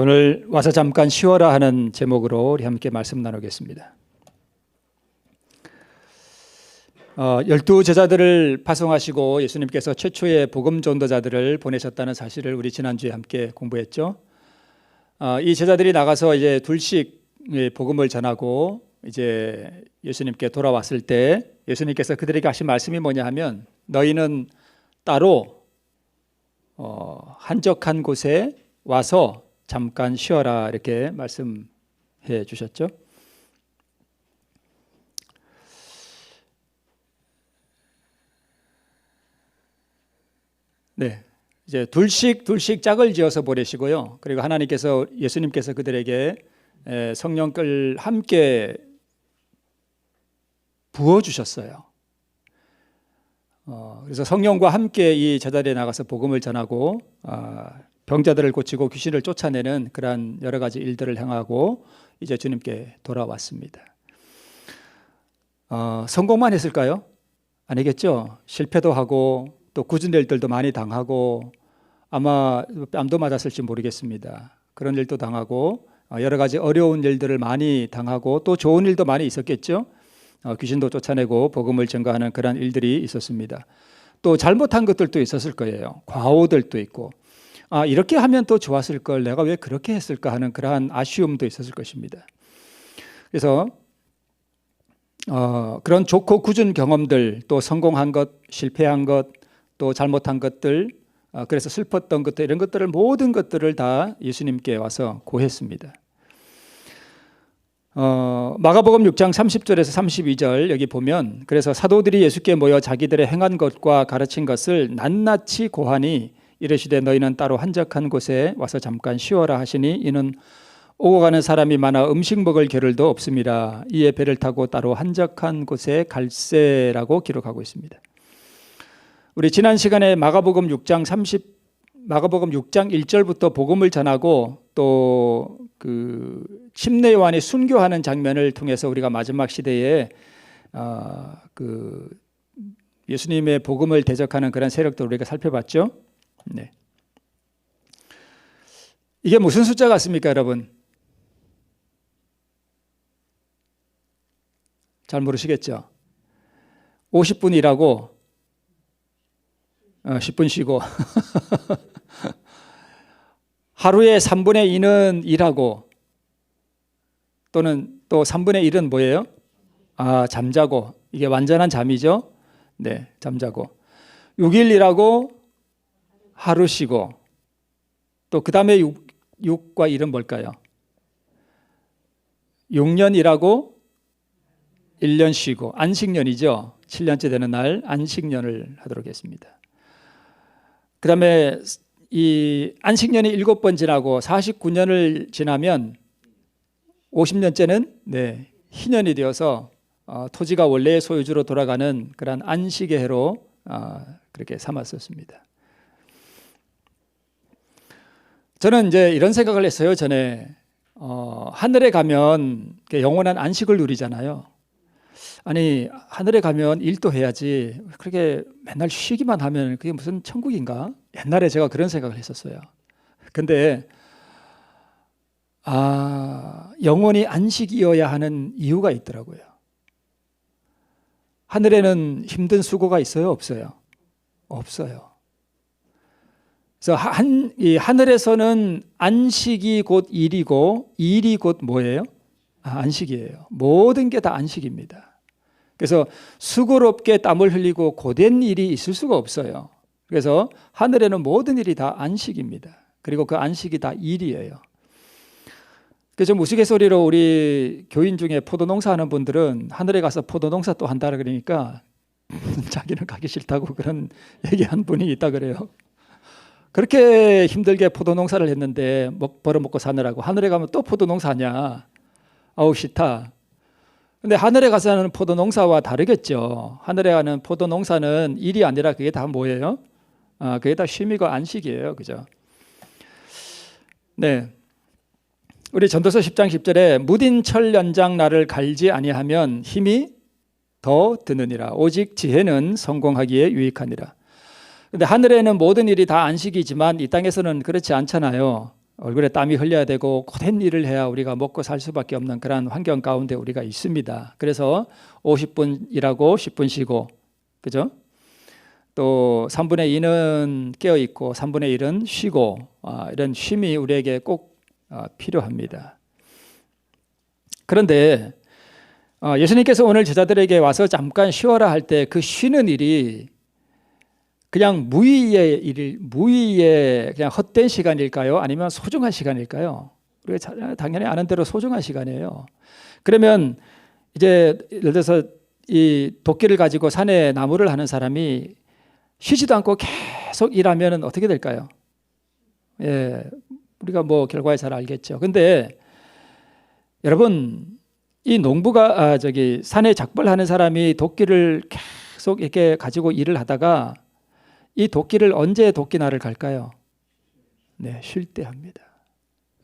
오늘 와서 잠깐 쉬어라 하는 제목으로 우리 함께 말씀 나누겠습니다. 12 제자들을 파송하시고 예수님께서 최초의 복음 전도자들을 보내셨다는 사실을 우리 지난주에 함께 공부했죠. 이 제자들이 나가서 이제 둘씩 복음을 전하고 이제 예수님께 돌아왔을 때 예수님께서 그들에게 하신 말씀이 뭐냐 하면 너희는 따로 한적한 곳에 와서 잠깐 쉬어라 이렇게 말씀해 주셨죠. 네, 이제 둘씩 짝을 지어서 보내시고요. 그리고 하나님께서 예수님께서 그들에게 성령을 함께 부어 주셨어요. 그래서 성령과 함께 이 제자리에 나가서 복음을 전하고 병자들을 고치고 귀신을 쫓아내는 그러한 여러 가지 일들을 행하고 이제 주님께 돌아왔습니다. 성공만 했을까요? 아니겠죠. 실패도 하고 또 굳은 일들도 많이 당하고 아마 뺨도 맞았을지 모르겠습니다. 그런 일도 당하고 여러 가지 어려운 일들을 많이 당하고 또 좋은 일도 많이 있었겠죠. 귀신도 쫓아내고 복음을 전가하는 그런 일들이 있었습니다. 또 잘못한 것들도 있었을 거예요. 과오들도 있고 이렇게 하면 또 좋았을 걸 내가 왜 그렇게 했을까 하는 그러한 아쉬움도 있었을 것입니다. 그래서 그런 좋고 굳은 경험들 또 성공한 것, 실패한 것, 또 잘못한 것들 그래서 슬펐던 것들 이런 것들을 모든 것들을 다 예수님께 와서 고했습니다. 마가복음 6장 30절에서 32절 여기 보면 그래서 사도들이 예수께 모여 자기들의 행한 것과 가르친 것을 낱낱이 고하니 이르시되 너희는 따로 한적한 곳에 와서 잠깐 쉬어라 하시니 이는 오고 가는 사람이 많아 음식 먹을 겨를도 없음이라. 이에 배를 타고 따로 한적한 곳에 갈새라고 기록하고 있습니다. 우리 지난 시간에 마가복음 6장 1절부터 복음을 전하고 또 그 침례 요한이 순교하는 장면을 통해서 우리가 마지막 시대에 그 예수님의 복음을 대적하는 그런 세력들을 우리가 살펴봤죠. 네. 이게 무슨 숫자 같습니까, 여러분? 잘 모르시겠죠? 50분 일하고 10분 쉬고 하루에 3분의 2는 일하고 또는 또 3분의 1은 뭐예요? 잠자고. 이게 완전한 잠이죠. 네, 잠자고 6일 일하고 하루 쉬고 또 그 다음에 6과 1은 뭘까요? 6년 일하고 1년 쉬고 안식년이죠. 7년째 되는 날 안식년을 하도록 했습니다. 그 다음에 이 안식년이 7번 지나고 49년을 지나면 50년째는 희년이 되어서 토지가 원래의 소유주로 돌아가는 그런 안식의 해로 그렇게 삼았었습니다. 저는 이제 이런 생각을 했어요. 전에 하늘에 가면 영원한 안식을 누리잖아요. 아니 하늘에 가면 일도 해야지 그렇게 맨날 쉬기만 하면 그게 무슨 천국인가? 옛날에 제가 그런 생각을 했었어요. 근데 영원히 안식이어야 하는 이유가 있더라고요. 하늘에는 힘든 수고가 있어요? 없어요? 없어요. 그래서 이 하늘에서는 안식이 곧 일이고 일이 곧 뭐예요? 안식이에요. 모든 게 다 안식입니다. 그래서 수고롭게 땀을 흘리고 고된 일이 있을 수가 없어요. 그래서 하늘에는 모든 일이 다 안식입니다. 그리고 그 안식이 다 일이에요. 그래서 우스갯소리로 우리 교인 중에 포도농사 하는 분들은 하늘에 가서 포도농사 또 한다 그러니까 자기는 가기 싫다고 그런 얘기한 분이 있다 그래요. 그렇게 힘들게 포도농사를 했는데 벌어먹고 사느라고 하늘에 가면 또 포도농사냐? 아우 싫다. 근데 하늘에 가서 하는 포도농사와 다르겠죠. 하늘에 가는 포도농사는 일이 아니라 그게 다 뭐예요? 그게 다 쉼이고 안식이에요. 그죠? 네. 우리 전도서 10장 10절에 무딘 철 연장 나를 갈지 아니하면 힘이 더 드느니라. 오직 지혜는 성공하기에 유익하니라. 근데 하늘에는 모든 일이 다 안식이지만 이 땅에서는 그렇지 않잖아요. 얼굴에 땀이 흘려야 되고 고된 일을 해야 우리가 먹고 살 수밖에 없는 그런 환경 가운데 우리가 있습니다. 그래서 50분 일하고 10분 쉬고, 그죠? 또 3분의 2는 깨어 있고 3분의 1은 쉬고, 이런 쉼이 우리에게 꼭 필요합니다. 그런데 예수님께서 오늘 제자들에게 와서 잠깐 쉬어라 할 때 그 쉬는 일이 그냥 무의의 그냥 헛된 시간일까요? 아니면 소중한 시간일까요? 우리가 당연히 아는 대로 소중한 시간이에요. 그러면 이제 예를 들어서 이 도끼를 가지고 산에 나무를 하는 사람이 쉬지도 않고 계속 일하면 어떻게 될까요? 예, 우리가 뭐 결과에 잘 알겠죠. 근데 여러분, 이 농부가 산에 작벌하는 사람이 도끼를 계속 이렇게 가지고 일을 하다가 이 도끼를 언제 도끼날을 갈까요? 네, 쉴 때 합니다.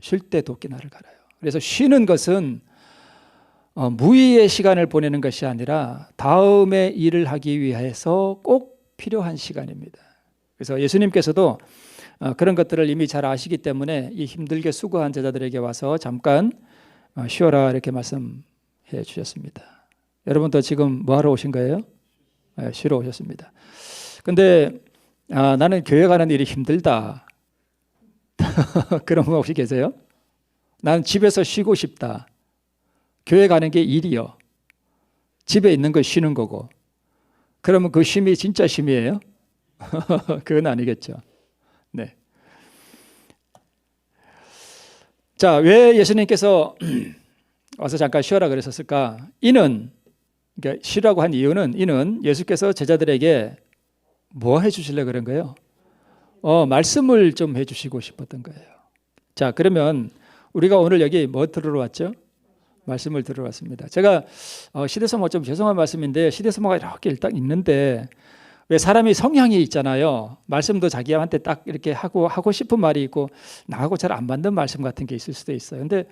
쉴 때 도끼날을 갈아요. 그래서 쉬는 것은 무의의 시간을 보내는 것이 아니라 다음에 일을 하기 위해서 꼭 필요한 시간입니다. 그래서 예수님께서도 그런 것들을 이미 잘 아시기 때문에 이 힘들게 수고한 제자들에게 와서 잠깐 쉬어라 이렇게 말씀해 주셨습니다. 여러분도 지금 뭐 하러 오신 거예요? 쉬러 오셨습니다. 근데 나는 교회 가는 일이 힘들다. 그런 분 혹시 계세요? 나는 집에서 쉬고 싶다. 교회 가는 게 일이요. 집에 있는 거 쉬는 거고. 그러면 그 쉼이 진짜 쉼이에요? 그건 아니겠죠. 네. 자, 왜 예수님께서 와서 잠깐 쉬어라 그랬었을까? 그러니까 쉬라고 한 이유는 이는 예수께서 제자들에게 뭐 해주실래 그런 거예요? 말씀을 좀 해주시고 싶었던 거예요. 자, 그러면 우리가 오늘 여기 뭐 들으러 왔죠? 말씀을 들으러 왔습니다. 제가 시대소모 좀 죄송한 말씀인데 시대소모가 이렇게 일단 있는데 왜 사람이 성향이 있잖아요. 말씀도 자기한테 딱 이렇게 하고 싶은 말이 있고 나하고 잘 안 맞는 말씀 같은 게 있을 수도 있어요. 근데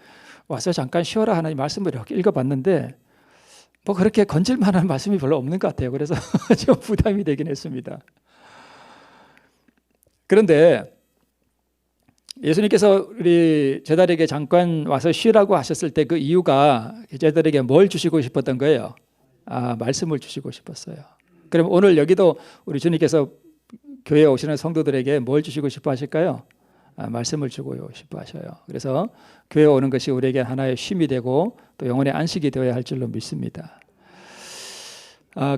와서 잠깐 쉬어라 하는 말씀을 이렇게 읽어봤는데 뭐 그렇게 건질 만한 말씀이 별로 없는 것 같아요. 그래서 좀 부담이 되긴 했습니다. 그런데 예수님께서 우리 제자들에게 잠깐 와서 쉬라고 하셨을 때 그 이유가 제자들에게 뭘 주시고 싶었던 거예요? 말씀을 주시고 싶었어요. 그럼 오늘 여기도 우리 주님께서 교회에 오시는 성도들에게 뭘 주시고 싶어 하실까요? 말씀을 주고 싶어 하셔요. 그래서 교회에 오는 것이 우리에게 하나의 쉼이 되고 또 영혼의 안식이 되어야 할 줄로 믿습니다.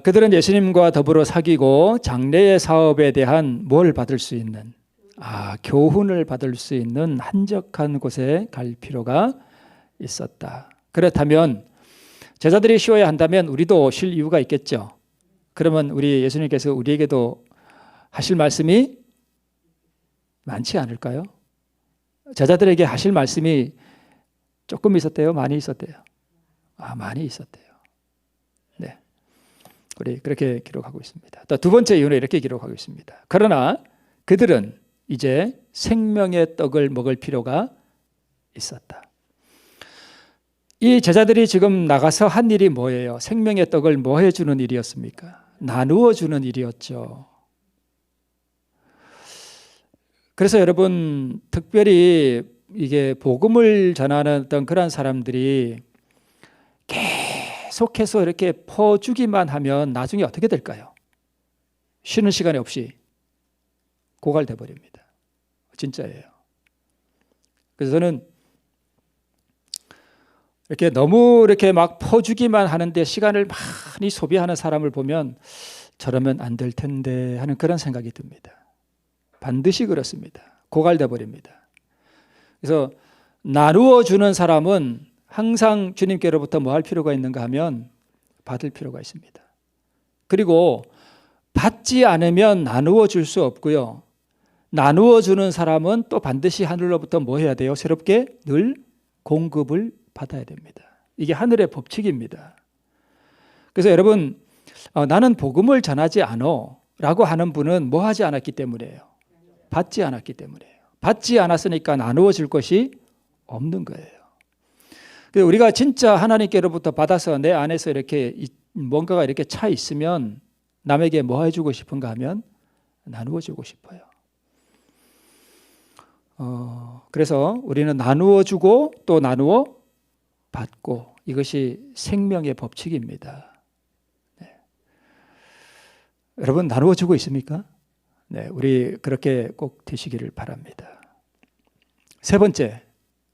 그들은 예수님과 더불어 사귀고 장래의 사업에 대한 뭘 받을 수 있는 교훈을 받을 수 있는 한적한 곳에 갈 필요가 있었다. 그렇다면 제자들이 쉬어야 한다면 우리도 쉴 이유가 있겠죠. 그러면 우리 예수님께서 우리에게도 하실 말씀이 많지 않을까요? 제자들에게 하실 말씀이 조금 있었대요? 많이 있었대요? 많이 있었대요. 네, 우리 그렇게 기록하고 있습니다. 또 두 번째 이유는 이렇게 기록하고 있습니다. 그러나 그들은 이제 생명의 떡을 먹을 필요가 있었다. 이 제자들이 지금 나가서 한 일이 뭐예요? 생명의 떡을 뭐 해주는 일이었습니까? 나누어 주는 일이었죠. 그래서 여러분 특별히 이게 복음을 전하는 어떤 그런 사람들이 계속해서 이렇게 퍼주기만 하면 나중에 어떻게 될까요? 쉬는 시간이 없이 고갈돼 버립니다. 진짜예요. 그래서 저는 이렇게 너무 이렇게 막 퍼주기만 하는데 시간을 많이 소비하는 사람을 보면 저러면 안 될 텐데 하는 그런 생각이 듭니다. 반드시 그렇습니다. 고갈돼 버립니다. 그래서 나누어 주는 사람은 항상 주님께로부터 뭐 할 필요가 있는가 하면 받을 필요가 있습니다. 그리고 받지 않으면 나누어 줄 수 없고요. 나누어 주는 사람은 또 반드시 하늘로부터 뭐 해야 돼요? 새롭게 늘 공급을 받아야 됩니다. 이게 하늘의 법칙입니다. 그래서 여러분 나는 복음을 전하지 않어 라고 하는 분은 뭐 하지 않았기 때문이에요? 받지 않았기 때문이에요. 받지 않았으니까 나누어 줄 것이 없는 거예요. 그래서 우리가 진짜 하나님께로부터 받아서 내 안에서 이렇게 뭔가가 이렇게 차 있으면 남에게 뭐 해주고 싶은가 하면 나누어 주고 싶어요. 그래서 우리는 나누어 주고 또 나누어 받고, 이것이 생명의 법칙입니다. 네. 여러분 나누어 주고 있습니까? 네, 우리 그렇게 꼭 되시기를 바랍니다. 세 번째,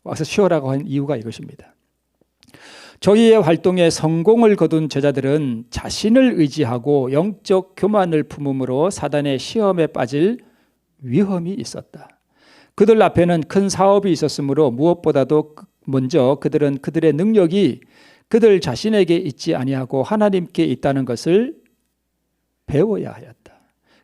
와서 쉬어라고 한 이유가 이것입니다. 저희의 활동에 성공을 거둔 제자들은 자신을 의지하고 영적 교만을 품음으로 사단의 시험에 빠질 위험이 있었다. 그들 앞에는 큰 사업이 있었으므로 무엇보다도 먼저 그들은 그들의 능력이 그들 자신에게 있지 아니하고 하나님께 있다는 것을 배워야 하였다.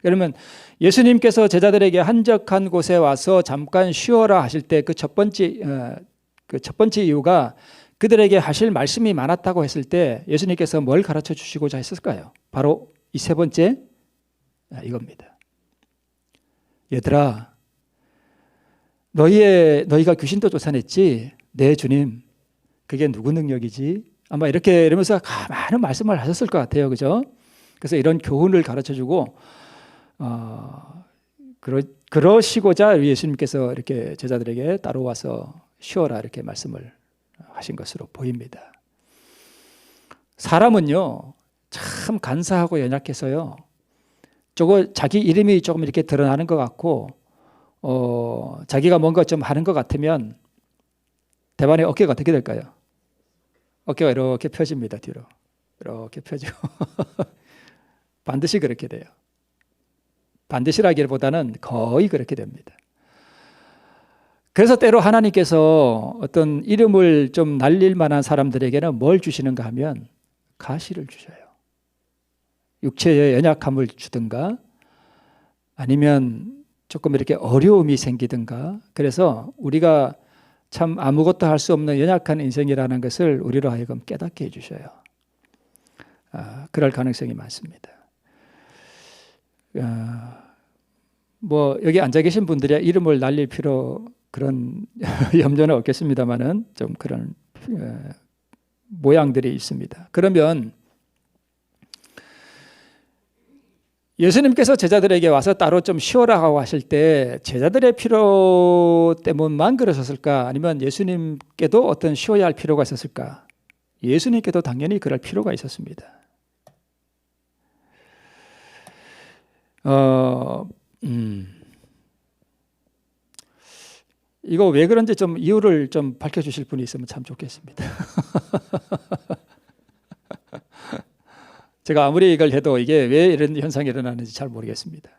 그러면 예수님께서 제자들에게 한적한 곳에 와서 잠깐 쉬어라 하실 때 그 첫 번째 이유가 그들에게 하실 말씀이 많았다고 했을 때 예수님께서 뭘 가르쳐 주시고자 했을까요? 바로 이 세 번째, 이겁니다. 얘들아, 너희가 귀신도 쫓아냈지? 네, 주님. 그게 누구 능력이지? 아마 이러면서 많은 말씀을 하셨을 것 같아요. 그죠? 그래서 이런 교훈을 가르쳐 주고, 그러시고자 예수님께서 이렇게 제자들에게 따로 와서 쉬어라 이렇게 말씀을 하신 것으로 보입니다. 사람은요, 참 간사하고 연약해서요, 자기 이름이 조금 이렇게 드러나는 것 같고, 자기가 뭔가 좀 하는 것 같으면 대반의 어깨가 어떻게 될까요? 어깨가 이렇게 펴집니다. 뒤로 이렇게 펴지고 반드시 그렇게 돼요. 반드시라기보다는 거의 그렇게 됩니다. 그래서 때로 하나님께서 어떤 이름을 좀 날릴 만한 사람들에게는 뭘 주시는가 하면 가시를 주셔요. 육체의 연약함을 주든가 아니면 조금 이렇게 어려움이 생기든가, 그래서 우리가 참 아무것도 할 수 없는 연약한 인생이라는 것을 우리로 하여금 깨닫게 해주셔요. 그럴 가능성이 많습니다. 뭐 여기 앉아 계신 분들이 이름을 날릴 필요 그런 염려는 없겠습니다만은 좀 그런 모양들이 있습니다. 그러면 예수님께서 제자들에게 와서 따로 좀 쉬어라고 하실 때 제자들의 필요 때문만 그러셨을까? 아니면 예수님께도 어떤 쉬어야 할 필요가 있었을까? 예수님께도 당연히 그럴 필요가 있었습니다. 이거 왜 그런지 좀 이유를 좀 밝혀주실 분이 있으면 참 좋겠습니다. 제가 아무리 이걸 해도 이게 왜 이런 현상이 일어나는지 잘 모르겠습니다.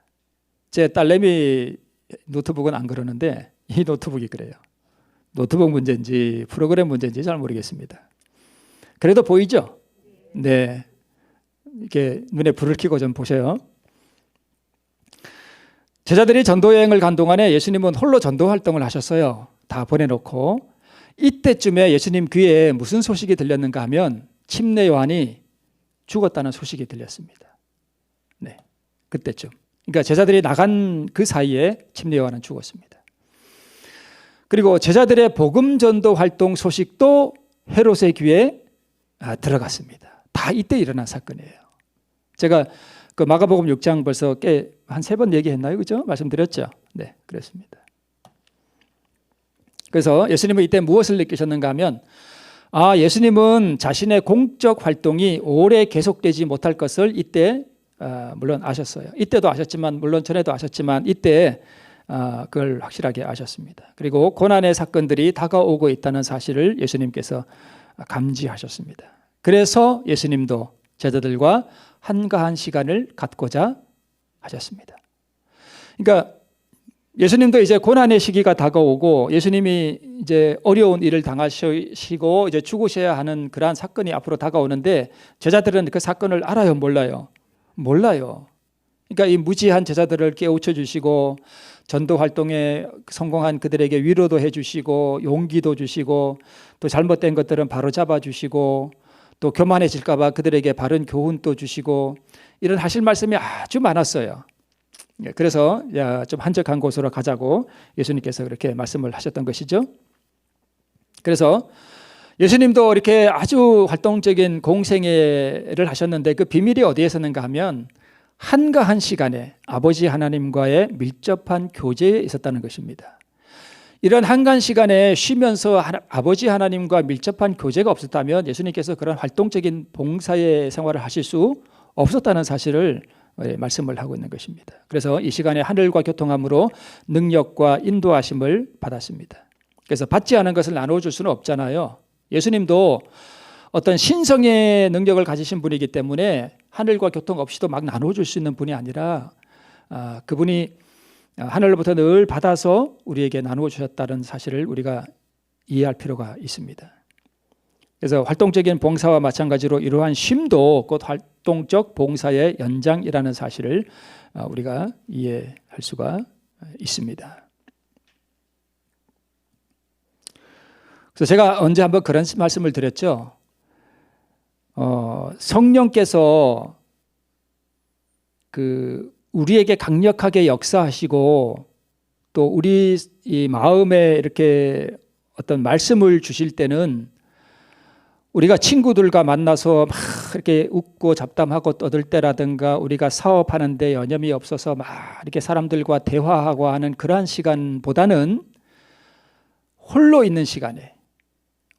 제 딸내미 노트북은 안 그러는데 이 노트북이 그래요. 노트북 문제인지 프로그램 문제인지 잘 모르겠습니다. 그래도 보이죠? 네, 이렇게 눈에 불을 켜고 좀 보세요. 제자들이 전도여행을 간 동안에 예수님은 홀로 전도 활동을 하셨어요. 다 보내놓고. 이때쯤에 예수님 귀에 무슨 소식이 들렸는가 하면 침례 요한이 죽었다는 소식이 들렸습니다. 네, 그때쯤. 그러니까 제자들이 나간 그 사이에 침례 요한은 죽었습니다. 그리고 제자들의 복음 전도 활동 소식도 헤롯의 귀에 들어갔습니다. 다 이때 일어난 사건이에요. 제가 그 마가복음 6장 벌써 꽤 한 3번 얘기했나요? 그죠? 말씀드렸죠? 네, 그렇습니다. 그래서 예수님은 이때 무엇을 느끼셨는가 하면 예수님은 자신의 공적 활동이 오래 계속되지 못할 것을 이때 물론 아셨어요. 이때도 아셨지만 물론 전에도 아셨지만 이때 그걸 확실하게 아셨습니다. 그리고 고난의 사건들이 다가오고 있다는 사실을 예수님께서 감지하셨습니다. 그래서 예수님도 제자들과 한가한 시간을 갖고자 하셨습니다. 그러니까 예수님도 이제 고난의 시기가 다가오고 예수님이 이제 어려운 일을 당하시고 이제 죽으셔야 하는 그러한 사건이 앞으로 다가오는데 제자들은 그 사건을 알아요, 몰라요? 몰라요. 그러니까 이 무지한 제자들을 깨우쳐 주시고 전도 활동에 성공한 그들에게 위로도 해 주시고 용기도 주시고 또 잘못된 것들은 바로 잡아 주시고 또 교만해질까 봐 그들에게 바른 교훈도 주시고 이런 하실 말씀이 아주 많았어요. 그래서 좀 한적한 곳으로 가자고 예수님께서 그렇게 말씀을 하셨던 것이죠. 그래서 예수님도 이렇게 아주 활동적인 공생애를 하셨는데 그 비밀이 어디에 있었는가 하면 한가한 시간에 아버지 하나님과의 밀접한 교제에 있었다는 것입니다. 이런 한간 시간에 쉬면서 아버지 하나님과 밀접한 교제가 없었다면 예수님께서 그런 활동적인 봉사의 생활을 하실 수 없었다는 사실을 말씀을 하고 있는 것입니다. 그래서 이 시간에 하늘과 교통함으로 능력과 인도하심을 받았습니다. 그래서 받지 않은 것을 나눠줄 수는 없잖아요. 예수님도 어떤 신성의 능력을 가지신 분이기 때문에 하늘과 교통 없이도 막 나눠줄 수 있는 분이 아니라 그분이 하늘로부터 늘 받아서 우리에게 나누어 주셨다는 사실을 우리가 이해할 필요가 있습니다. 그래서 활동적인 봉사와 마찬가지로 이러한 쉼도 곧 활동적 봉사의 연장이라는 사실을 우리가 이해할 수가 있습니다. 그래서 제가 언제 한번 그런 말씀을 드렸죠. 성령께서 우리에게 강력하게 역사하시고 또 우리 이 마음에 이렇게 어떤 말씀을 주실 때는 우리가 친구들과 만나서 막 이렇게 웃고 잡담하고 떠들 때라든가 우리가 사업하는데 여념이 없어서 막 이렇게 사람들과 대화하고 하는 그러한 시간보다는 홀로 있는 시간에,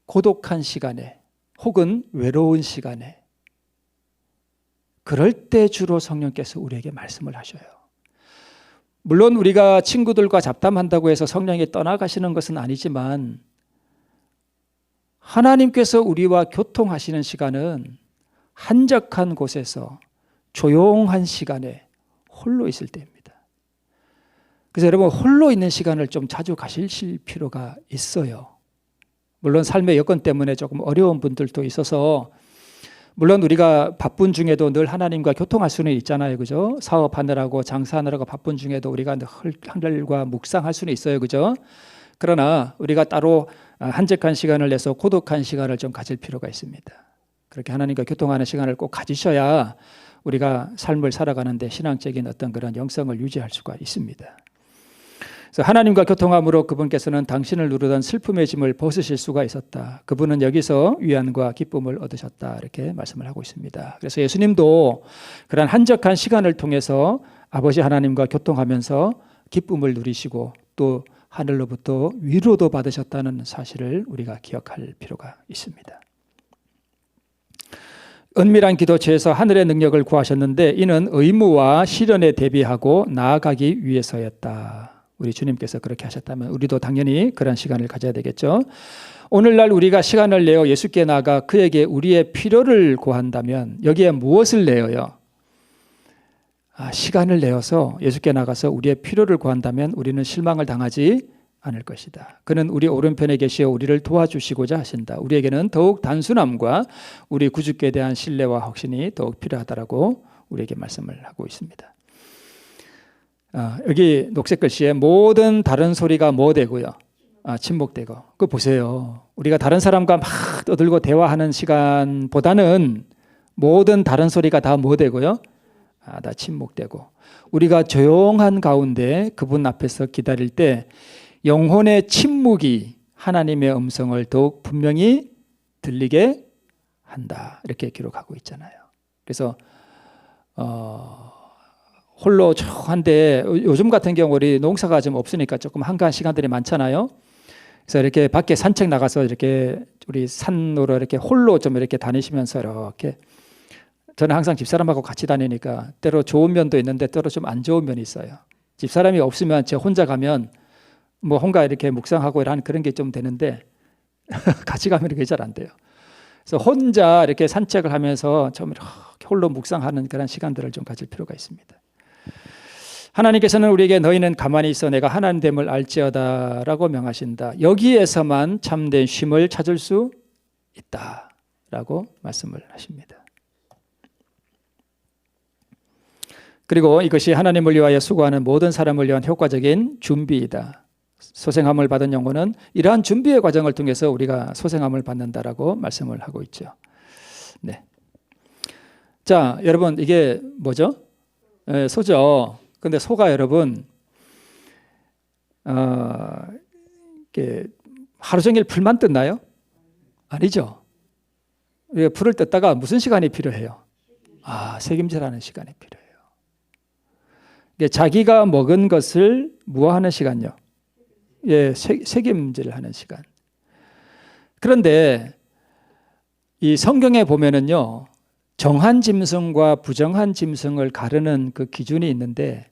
고독한 시간에 혹은 외로운 시간에 그럴 때 주로 성령께서 우리에게 말씀을 하셔요. 물론 우리가 친구들과 잡담한다고 해서 성령이 떠나가시는 것은 아니지만 하나님께서 우리와 교통하시는 시간은 한적한 곳에서 조용한 시간에 홀로 있을 때입니다. 그래서 여러분 홀로 있는 시간을 좀 자주 가실 필요가 있어요. 물론 삶의 여건 때문에 조금 어려운 분들도 있어서 물론 우리가 바쁜 중에도 늘 하나님과 교통할 수는 있잖아요. 그죠? 사업하느라고 장사하느라고 바쁜 중에도 우리가 늘 하늘과 묵상할 수는 있어요. 그죠? 그러나 우리가 따로 한적한 시간을 내서 고독한 시간을 좀 가질 필요가 있습니다. 그렇게 하나님과 교통하는 시간을 꼭 가지셔야 우리가 삶을 살아가는데 신앙적인 어떤 그런 영성을 유지할 수가 있습니다. 그래서 하나님과 교통함으로 그분께서는 당신을 누르던 슬픔의 짐을 벗으실 수가 있었다. 그분은 여기서 위안과 기쁨을 얻으셨다. 이렇게 말씀을 하고 있습니다. 그래서 예수님도 그런 한적한 시간을 통해서 아버지 하나님과 교통하면서 기쁨을 누리시고 또 하늘로부터 위로도 받으셨다는 사실을 우리가 기억할 필요가 있습니다. 은밀한 기도처에서 하늘의 능력을 구하셨는데 이는 의무와 시련에 대비하고 나아가기 위해서였다. 우리 주님께서 그렇게 하셨다면 우리도 당연히 그런 시간을 가져야 되겠죠. 오늘날 우리가 시간을 내어 예수께 나아가 그에게 우리의 필요를 구한다면 여기에 무엇을 내어요? 시간을 내어서 예수께 나가서 우리의 필요를 구한다면 우리는 실망을 당하지 않을 것이다. 그는 우리 오른편에 계시어 우리를 도와주시고자 하신다. 우리에게는 더욱 단순함과 우리 구주께 대한 신뢰와 확신이 더욱 필요하다라고 우리에게 말씀을 하고 있습니다. 여기 녹색 글씨에 모든 다른 소리가 뭐 되고요? 침묵되고. 그거 보세요. 우리가 다른 사람과 막 떠들고 대화하는 시간보다는 모든 다른 소리가 다 뭐 되고요? 다 침묵되고. 우리가 조용한 가운데 그분 앞에서 기다릴 때 영혼의 침묵이 하나님의 음성을 더욱 분명히 들리게 한다. 이렇게 기록하고 있잖아요. 그래서 홀로 조용한데 요즘 같은 경우 우리 농사가 좀 없으니까 조금 한가한 시간들이 많잖아요. 그래서 이렇게 밖에 산책 나가서 이렇게 우리 산으로 이렇게 홀로 좀 이렇게 다니시면서 이렇게 저는 항상 집사람하고 같이 다니니까 때로 좋은 면도 있는데 때로 좀 안 좋은 면이 있어요. 집사람이 없으면 제 혼자 가면 뭐 혼자 이렇게 묵상하고 이런 그런 게 좀 되는데 같이 가면 그게 잘 안 돼요. 그래서 혼자 이렇게 산책을 하면서 좀 이렇게 홀로 묵상하는 그런 시간들을 좀 가질 필요가 있습니다. 하나님께서는 우리에게 너희는 가만히 있어 내가 하나님됨을 알지어다라고 명하신다. 여기에서만 참된 쉼을 찾을 수 있다라고 말씀을 하십니다. 그리고 이것이 하나님을 위하여 수고하는 모든 사람을 위한 효과적인 준비이다. 소생함을 받은 영혼은 이러한 준비의 과정을 통해서 우리가 소생함을 받는다라고 말씀을 하고 있죠. 네. 자, 여러분 이게 뭐죠? 소죠. 근데 소가 여러분 이렇게 하루 종일 불만 뜯나요? 아니죠. 우리가 불을 뜯다가 무슨 시간이 필요해요? 책임질하는 시간이 필요해요. 자기가 먹은 것을 무엇하는 시간요? 예, 책임질 하는 시간. 그런데 이 성경에 보면은요, 정한 짐승과 부정한 짐승을 가르는 그 기준이 있는데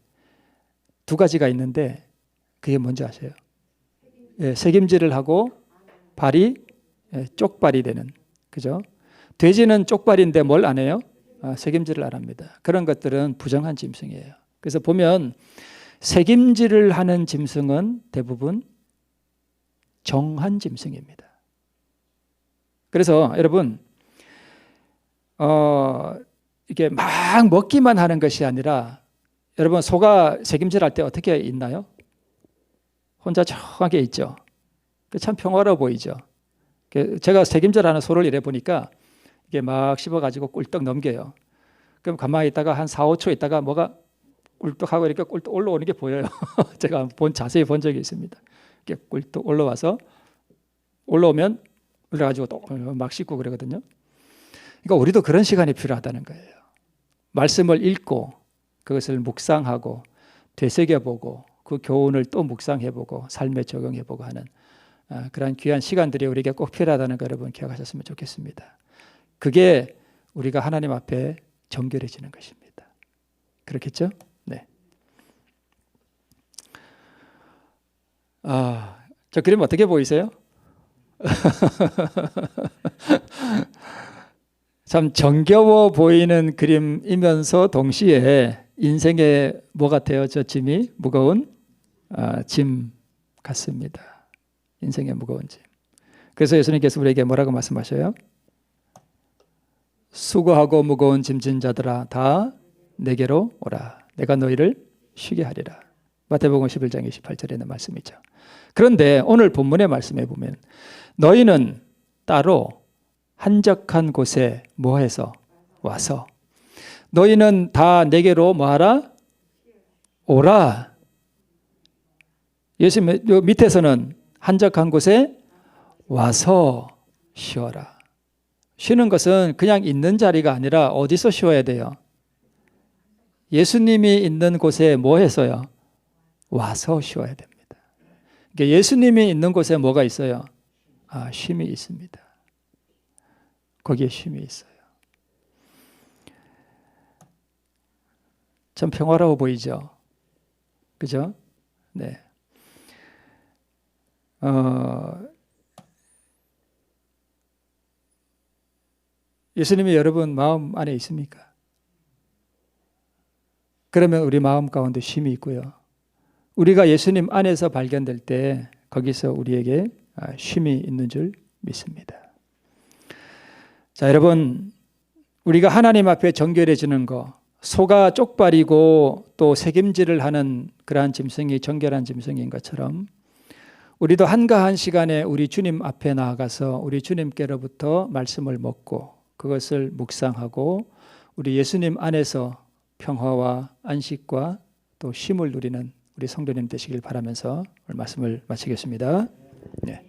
두 가지가 있는데 그게 뭔지 아세요? 예, 책임질을 하고 발이 쪽발이 되는, 그죠? 돼지는 쪽발인데 뭘 안 해요? 책임질을 안 합니다. 그런 것들은 부정한 짐승이에요. 그래서 보면 책임질을 하는 짐승은 대부분 정한 짐승입니다. 그래서 여러분 이게 막 먹기만 하는 것이 아니라 여러분 소가 책임질할 때 어떻게 있나요? 혼자 조용하게 있죠. 참 평화로워 보이죠. 제가 책임질하는 소를 이래 보니까 이게 막 씹어가지고 꿀떡 넘겨요. 그럼 가만히 있다가 한 4, 5초 있다가 뭐가 꿀떡하고 이렇게 꿀떡 올라오는 게 보여요. 제가 자세히 본 적이 있습니다. 이렇게 꿀떡 올라와서 올라오면 그래가지고 또 막 씹고 그러거든요. 그러니까 우리도 그런 시간이 필요하다는 거예요. 말씀을 읽고 그것을 묵상하고 되새겨보고 그 교훈을 또 묵상해보고 삶에 적용해보고 하는 그런 귀한 시간들이 우리에게 꼭 필요하다는 거 여러분 기억하셨으면 좋겠습니다. 그게 우리가 하나님 앞에 정결해지는 것입니다. 그렇겠죠? 네. 저 그림 어떻게 보이세요? 참 정겨워 보이는 그림이면서 동시에 인생에 뭐 같아요? 저 짐이 무거운 짐 같습니다. 인생의 무거운 짐. 그래서 예수님께서 우리에게 뭐라고 말씀하셔요? 수고하고 무거운 짐진 자들아 다 내게로 오라. 내가 너희를 쉬게 하리라. 마태복음 11장 28절에 있는 말씀이죠. 그런데 오늘 본문의 말씀에 보면 너희는 따로 한적한 곳에 뭐해서 와서 너희는 다 내게로 뭐하라? 오라. 예수님 밑에서는 한적한 곳에 와서 쉬어라. 쉬는 것은 그냥 있는 자리가 아니라 어디서 쉬어야 돼요? 예수님이 있는 곳에 뭐 해서요? 와서 쉬어야 됩니다. 그러니까 예수님이 있는 곳에 뭐가 있어요? 쉼이 있습니다. 거기에 쉼이 있어요. 참 평화로워 보이죠? 그죠? 네. 예수님이 여러분 마음 안에 있습니까? 그러면 우리 마음 가운데 쉼이 있고요. 우리가 예수님 안에서 발견될 때 거기서 우리에게 쉼이 있는 줄 믿습니다. 자, 여러분, 우리가 하나님 앞에 정결해지는 거, 소가 쪽발이고 또 책임질을 하는 그러한 짐승이 정결한 짐승인 것처럼 우리도 한가한 시간에 우리 주님 앞에 나아가서 우리 주님께로부터 말씀을 먹고 그것을 묵상하고 우리 예수님 안에서 평화와 안식과 또 쉼을 누리는 우리 성도님 되시길 바라면서 오늘 말씀을 마치겠습니다. 네.